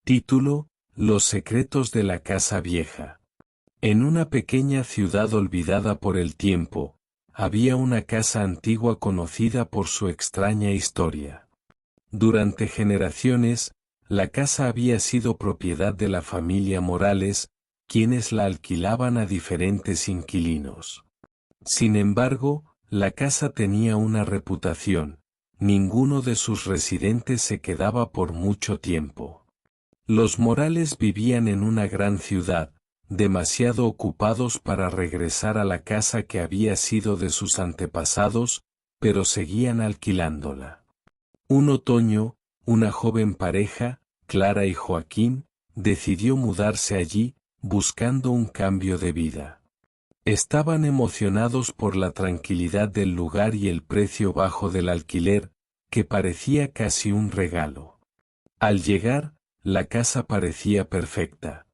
Título: Los secretos de la casa vieja. En una pequeña ciudad olvidada por el tiempo, había una casa antigua conocida por su extraña historia. Durante generaciones, la casa había sido propiedad de la familia Morales, quienes la alquilaban a diferentes inquilinos. Sin embargo, la casa tenía una reputación: ninguno de sus residentes se quedaba por mucho tiempo. Los Morales vivían en una gran ciudad, demasiado ocupados para regresar a la casa que había sido de sus antepasados, pero seguían alquilándola. Un otoño, una joven pareja, Clara y Joaquín, decidió mudarse allí, buscando un cambio de vida. Estaban emocionados por la tranquilidad del lugar y el precio bajo del alquiler, que parecía casi un regalo. Al llegar, la casa parecía perfecta.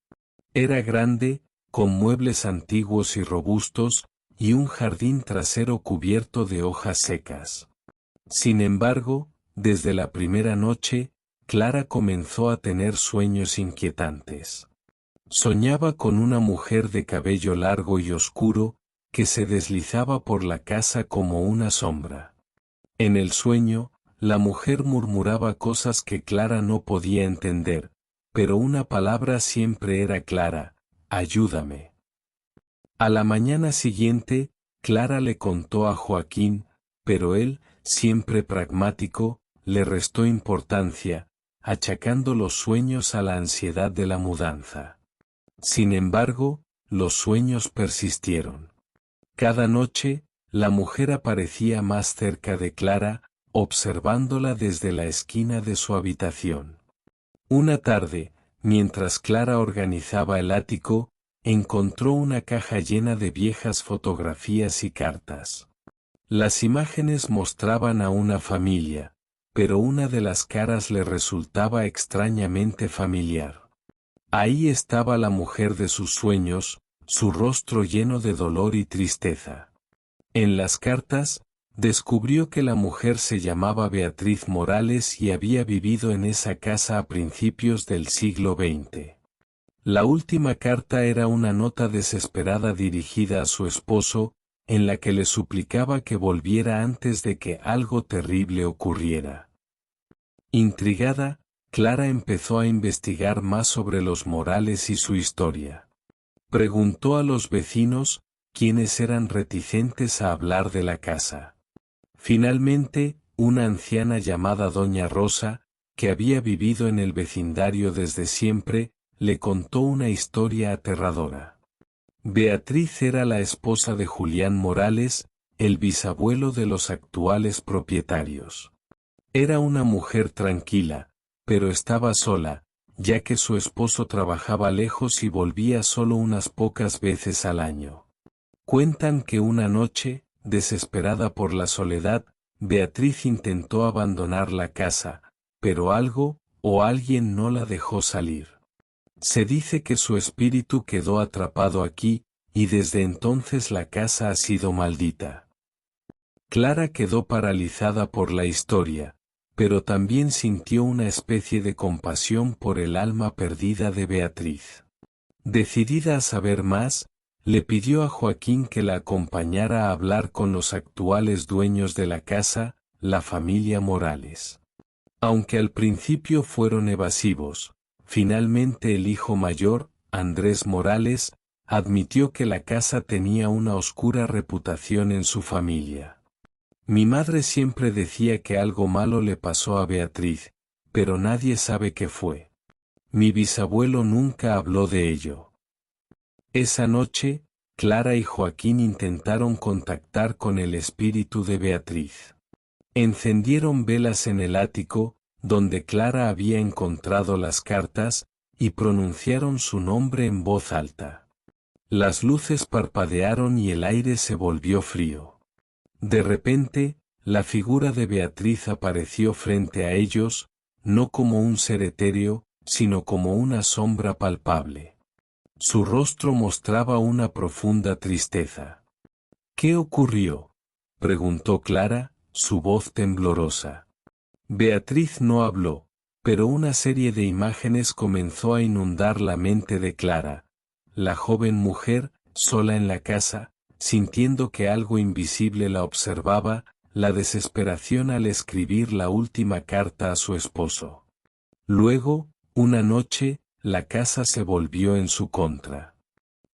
Era grande, con muebles antiguos y robustos, y un jardín trasero cubierto de hojas secas. Sin embargo, desde la primera noche, Clara comenzó a tener sueños inquietantes. Soñaba con una mujer de cabello largo y oscuro, que se deslizaba por la casa como una sombra. En el sueño, la mujer murmuraba cosas que Clara no podía entender, pero una palabra siempre era clara: ayúdame. A la mañana siguiente, Clara le contó a Joaquín, pero él, siempre pragmático, le restó importancia, achacando los sueños a la ansiedad de la mudanza. Sin embargo, los sueños persistieron. Cada noche, la mujer aparecía más cerca de Clara, observándola desde la esquina de su habitación. Una tarde, mientras Clara organizaba el ático, encontró una caja llena de viejas fotografías y cartas. Las imágenes mostraban a una familia, pero una de las caras le resultaba extrañamente familiar. Ahí estaba la mujer de sus sueños, su rostro lleno de dolor y tristeza. En las cartas, descubrió que la mujer se llamaba Beatriz Morales y había vivido en esa casa a principios del siglo XX. La última carta era una nota desesperada dirigida a su esposo, en la que le suplicaba que volviera antes de que algo terrible ocurriera. Intrigada, Clara empezó a investigar más sobre los Morales y su historia. Preguntó a los vecinos, quienes eran reticentes a hablar de la casa. Finalmente, una anciana llamada Doña Rosa, que había vivido en el vecindario desde siempre, le contó una historia aterradora. Beatriz era la esposa de Julián Morales, el bisabuelo de los actuales propietarios. Era una mujer tranquila, pero estaba sola, ya que su esposo trabajaba lejos y volvía solo unas pocas veces al año. Cuentan que una noche, desesperada por la soledad, Beatriz intentó abandonar la casa, pero algo, o alguien no la dejó salir. Se dice que su espíritu quedó atrapado aquí, y desde entonces la casa ha sido maldita. Clara quedó paralizada por la historia, pero también sintió una especie de compasión por el alma perdida de Beatriz. Decidida a saber más, le pidió a Joaquín que la acompañara a hablar con los actuales dueños de la casa, la familia Morales. Aunque al principio fueron evasivos, finalmente el hijo mayor, Andrés Morales, admitió que la casa tenía una oscura reputación en su familia. Mi madre siempre decía que algo malo le pasó a Beatriz, pero nadie sabe qué fue. Mi bisabuelo nunca habló de ello. Esa noche, Clara y Joaquín intentaron contactar con el espíritu de Beatriz. Encendieron velas en el ático, donde Clara había encontrado las cartas, y pronunciaron su nombre en voz alta. Las luces parpadearon y el aire se volvió frío. De repente, la figura de Beatriz apareció frente a ellos, no como un ser etéreo, sino como una sombra palpable. Su rostro mostraba una profunda tristeza. ¿Qué ocurrió?, preguntó Clara, su voz temblorosa. Beatriz no habló, Pero una serie de imágenes comenzó a inundar la mente de Clara. La joven mujer, sola en la casa, sintiendo que algo invisible la observaba, la desesperación al escribir la última carta a su esposo. Luego, una noche, la casa se volvió en su contra.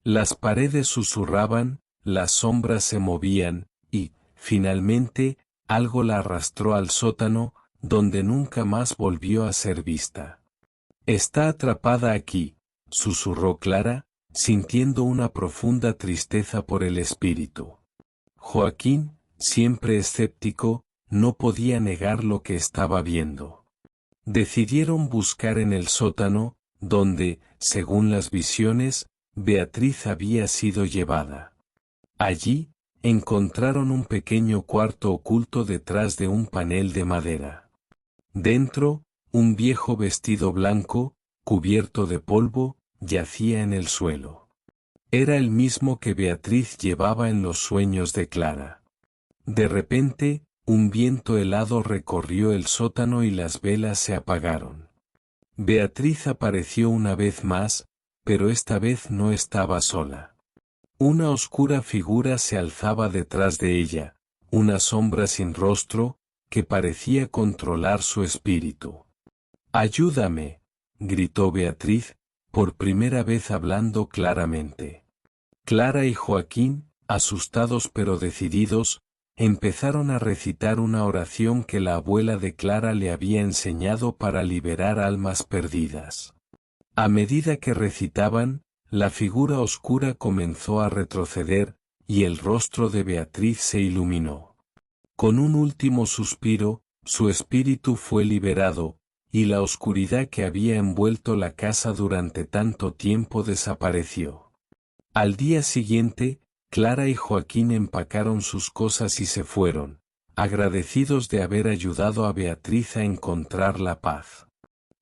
Las paredes susurraban, las sombras se movían, y, finalmente, algo la arrastró al sótano, donde nunca más volvió a ser vista. Está atrapada aquí, susurró Clara, sintiendo una profunda tristeza por el espíritu. Joaquín, siempre escéptico, no podía negar lo que estaba viendo. Decidieron buscar en el sótano, donde, según las visiones, Beatriz había sido llevada. Allí, encontraron un pequeño cuarto oculto detrás de un panel de madera. Dentro, un viejo vestido blanco, cubierto de polvo, yacía en el suelo. Era el mismo que Beatriz llevaba en los sueños de Clara. De repente, un viento helado recorrió el sótano y las velas se apagaron. Beatriz apareció una vez más, pero esta vez no estaba sola. Una oscura figura se alzaba detrás de ella, una sombra sin rostro, que parecía controlar su espíritu. «¡Ayúdame!», gritó Beatriz, por primera vez hablando claramente. Clara y Joaquín, asustados pero decididos, empezaron a recitar una oración que la abuela de Clara le había enseñado para liberar almas perdidas. A medida que recitaban, la figura oscura comenzó a retroceder, y el rostro de Beatriz se iluminó. Con un último suspiro, su espíritu fue liberado, y la oscuridad que había envuelto la casa durante tanto tiempo desapareció. Al día siguiente, Clara y Joaquín empacaron sus cosas y se fueron, agradecidos de haber ayudado a Beatriz a encontrar la paz.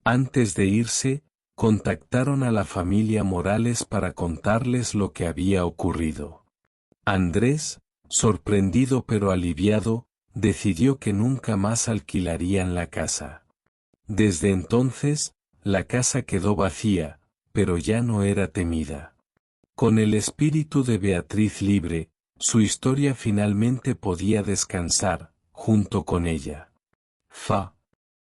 Antes de irse, contactaron a la familia Morales para contarles lo que había ocurrido. Andrés, sorprendido pero aliviado, decidió que nunca más alquilarían la casa. Desde entonces, la casa quedó vacía, pero ya no era temida. Con el espíritu de Beatriz libre, su historia finalmente podía descansar, junto con ella. Fa.